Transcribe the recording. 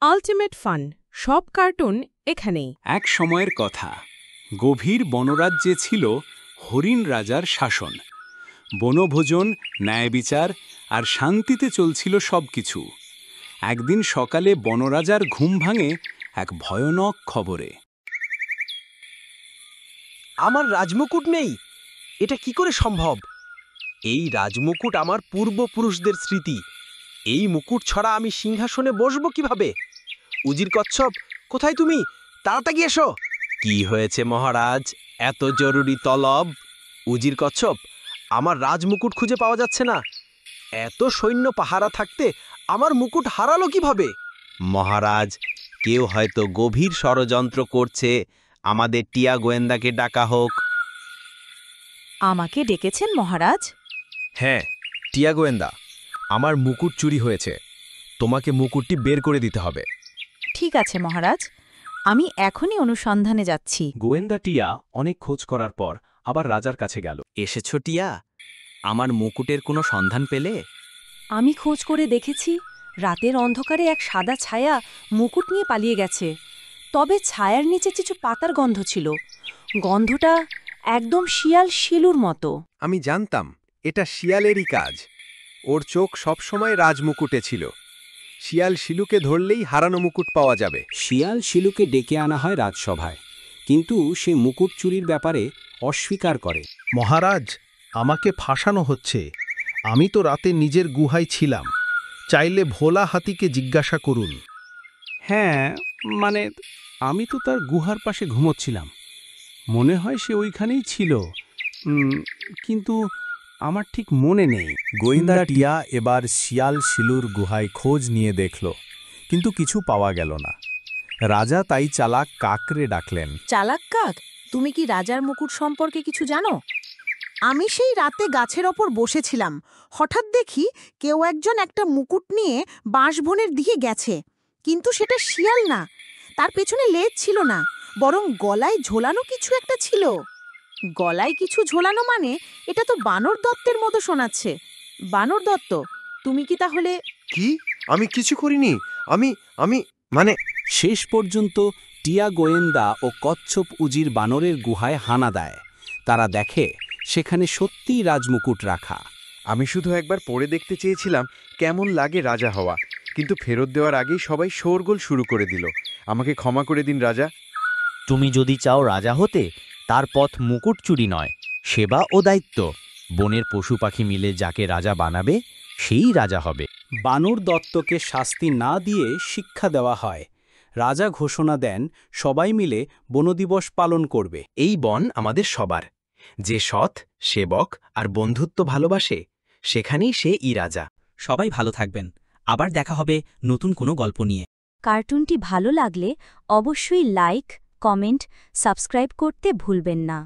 Ultimate fun সব cartoon এখানেই। এক সময়ের কথা, গভীর বনরাজ্যে ছিল হরিণ রাজার শাসন। বনভোজন, ন্যায়বিচার আর শান্তিতে চলছিল সবকিছু। একদিন সকালে বনরাজার ঘুম ভাঙে এক ভয়ানক খবরে। আমার রাজমুকুট নেই, এটা কি করে সম্ভব? এই রাজমুকুট আমার পূর্বপুরুষদের স্মৃতি। এই মুকুট ছাড়া আমি সিংহাসনে বসবো কিভাবে? উজির কচ্ছপ, কোথায় তুমি? তাড়াতাড়ি এসো। কি হয়েছে মহারাজ, এত জরুরি তলব? উজির কচ্ছপ, আমার রাজমুকুট খুঁজে পাওয়া যাচ্ছে না। এত সৈন্য পাহারা থাকতে আমার মুকুট হারালো কিভাবে? মহারাজ, কেউ হয়তো গভীর ষড়যন্ত্র করছে। আমাদের টিয়া গোয়েন্দাকে ডাকা হোক। আমাকে ডেকেছেন মহারাজ? হ্যাঁ, টিয়া গোয়েন্দা, আমার মুকুট চুরি হয়েছে। তোমাকে মুকুটটি বের করে দিতে হবে। ঠিক আছে মহারাজ, আমি এখনই অনুসন্ধানে যাচ্ছি। গোয়েন্দা টিয়া অনেক খোঁজ করার পর আবার রাজার কাছে গেল। এসেছো টিয়া? আমার মুকুটের কোনো সন্ধান পেলে? আমি খোঁজ করে দেখেছি, রাতের অন্ধকারে এক সাদা ছায়া মুকুট নিয়ে পালিয়ে গেছে। তবে ছায়ার নিচে কিছু পাতার গন্ধ ছিল। গন্ধটা একদম শিয়াল শিলুর মতো। আমি জানতাম এটা শিয়ালেরই কাজ। ওর চোখ সবসময় রাজমুকুটে ছিল। শিয়াল শিলুকে ধরলেই হারানো মুকুট পাওয়া যাবে। শিয়াল শিলুকে ডেকে আনা হয় রাজসভায়, কিন্তু সে মুকুট চুরির ব্যাপারে অস্বীকার করে। মহারাজ, আমাকে ফাঁসানো হচ্ছে। আমি তো রাতে নিজের গুহায় ছিলাম। চাইলে ভোলা হাতিকে জিজ্ঞাসা করুন। হ্যাঁ, মানে আমি তো তার গুহার পাশে ঘুমোচ্ছিলাম। মনে হয় সে ওইখানেই ছিল, কিন্তু আমার ঠিক মনে নেই। গোয়েন্দা টিয়া এবার শিয়াল শিলুর গুহায় খোঁজ নিয়ে দেখল, কিন্তু কিছু পাওয়া গেল না। রাজা তাই চালাক কাকরে ডাকলেন। চালাক কাক, তুমি কি রাজার মুকুট সম্পর্কে কিছু জানো? আমি সেই রাতে গাছের ওপর বসেছিলাম। হঠাৎ দেখি কেউ একজন একটা মুকুট নিয়ে বাঁশবনের দিকে গেছে, কিন্তু সেটা শিয়াল না। তার পেছনে লেজ ছিল না, বরং গলায় ঝোলানো কিছু একটা ছিল। গলায় কিছু ঝোলানো মানে এটা তো বানর দত্তের মতো শোনাচ্ছে। বানর দত্ত, তুমি কি তাহলে? কি? আমি কিছু করিনি। আমি মানে শেষ পর্যন্ত টিয়া গোয়েন্দা ও কচ্ছপ উজির বানরের গুহায় হানা দেয়। তারা দেখে সেখানে সত্যিই রাজমুকুট রাখা। আমি শুধু একবার পড়ে দেখতে চেয়েছিলাম কেমন লাগে রাজা হওয়া, কিন্তু ফেরত দেওয়ার আগেই সবাই শোরগোল শুরু করে দিল। আমাকে ক্ষমা করে দিন রাজা। তুমি যদি চাও রাজা হতে, তার পথ মুকুট চুরি নয়, সেবা ও দায়িত্ব। বনের পশু পাখি মিলে যাকে রাজা বানাবে, সেই রাজা হবে। বানর দত্তকে শাস্তি না দিয়ে শিক্ষা দেওয়া হয়। রাজা ঘোষণা দেন সবাই মিলে বনদিবস পালন করবে। এই বন আমাদের সবার। যে সৎ, সেবক আর বন্ধুত্ব ভালোবাসে, সেখানেই সে রাজা। সবাই ভালো থাকবেন। আবার দেখা হবে নতুন কোনো গল্প নিয়ে। কার্টুনটি ভালো লাগলে অবশ্যই লাইক, কমেন্ট, সাবস্ক্রাইব করতে ভুলবেন না।